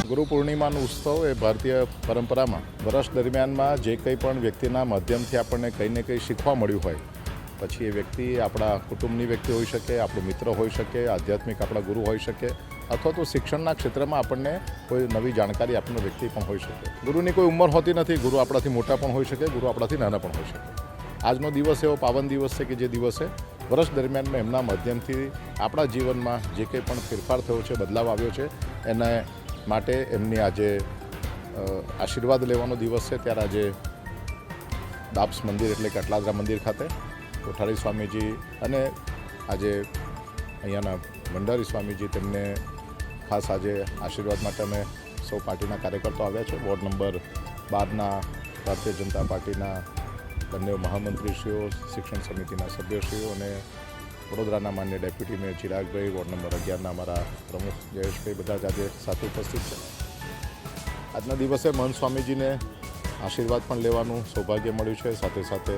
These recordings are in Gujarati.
ગુરુ પૂર્ણિમાનો ઉત્સવ એ ભારતીય પરંપરામાં વર્ષ દરમિયાનમાં જે કંઈ પણ વ્યક્તિના માધ્યમથી આપણને કંઈ ને કંઈ શીખવા મળ્યું હોય, પછી એ વ્યક્તિ આપણા કુટુંબની વ્યક્તિ હોઈ શકે, આપણો મિત્ર હોઈ શકે, આધ્યાત્મિક આપણા ગુરુ હોઈ શકે, અથવા તો શિક્ષણના ક્ષેત્રમાં આપણને કોઈ નવી જાણકારી આપનો વ્યક્તિ પણ હોઈ શકે. ગુરુની કોઈ ઉંમર હોતી નથી. ગુરુ આપણાથી મોટા પણ હોઈ શકે, ગુરુ આપણાથી નાના પણ હોઈ શકે. આજનો દિવસ એવો પાવન દિવસ છે કે જે દિવસે વર્ષ દરમિયાનમાં એમના માધ્યમથી આપણા જીવનમાં જે કંઈ પણ ફેરફાર થયો છે, બદલાવ આવ્યો છે, એને માટે એમની આજે આશીર્વાદ લેવાનો દિવસ છે. ત્યારે આજે દાપ્સ મંદિર એટલે કે અટલાદરા મંદિર ખાતે કોઠારી સ્વામીજી અને આજે અહીંયાના ભંડારી સ્વામીજી તેમને ખાસ આજે આશીર્વાદ માટે અમે સૌ પાર્ટીના કાર્યકર્તાઓ આવ્યા છે. વોર્ડ નંબર 12ના ભારતીય જનતા પાર્ટીના બંને મહામંત્રીશ્રીઓ, શિક્ષણ સમિતિના સભ્યશ્રીઓ અને વડોદરાના માન્ય ડેપ્યુટી મેયર ચિરાગભાઈ, વોર્ડ નંબર 11ના અમારા પ્રમુખ જયેશભાઈ, બધા જ આજે સાથે ઉપસ્થિત છે. આજના દિવસે મહંત સ્વામીજીને આશીર્વાદ પણ લેવાનું સૌભાગ્ય મળ્યું છે. સાથે સાથે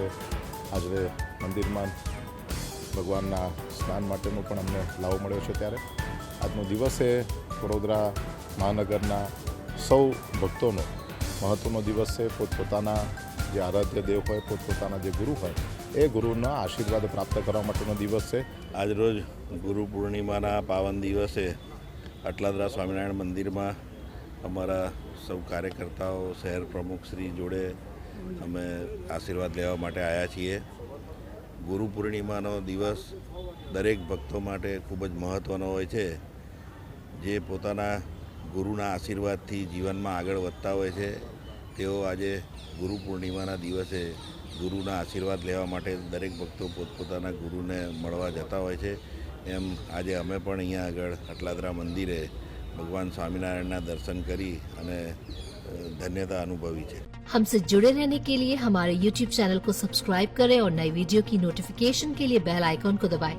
આજે મંદિરમાં ભગવાનના સ્નાન માટેનો પણ અમને લાવો મળ્યો છે. ત્યારે આજનો દિવસ એ વડોદરા મહાનગરના સૌ ભક્તોનો મહત્ત્વનો દિવસ છે. પોતપોતાના જે આરાધ્ય દેવ હોય, પોતપોતાના જે ગુરુ હોય, એ ગુરુના આશીર્વાદ પ્રાપ્ત કરવા માટેનો દિવસ છે. આજરોજ ગુરુ પૂર્ણિમાના પાવન દિવસે અટલાદરા સ્વામિનારાયણ મંદિરમાં અમારા સૌ કાર્યકર્તાઓ, શહેર પ્રમુખશ્રી જોડે અમે આશીર્વાદ લેવા માટે આવ્યા છીએ. ગુરુ પૂર્ણિમાનો દિવસ દરેક ભક્તો માટે ખૂબ જ મહત્ત્વનો હોય છે. જે પોતાના ગુરુના આશીર્વાદથી જીવનમાં આગળ વધતા હોય છે, તેઓ આજે ગુરુ પૂર્ણિમાના દિવસે ગુરુના આશીર્વાદ લેવા માટે દરેક ભક્તો પોતપોતાના ગુરુને મળવા જતા હોય છે. એમ આજે અમે પણ અહીંયા આગળ અટલાદરા મંદિરે ભગવાન સ્વામિનારાયણના દર્શન કરી અને धन्यता अनुभवी है। हमसे जुड़े रहने के लिए हमारे YouTube चैनल को सब्सक्राइब करें और नई वीडियो की नोटिफिकेशन के लिए बेल आइकॉन को दबाएं।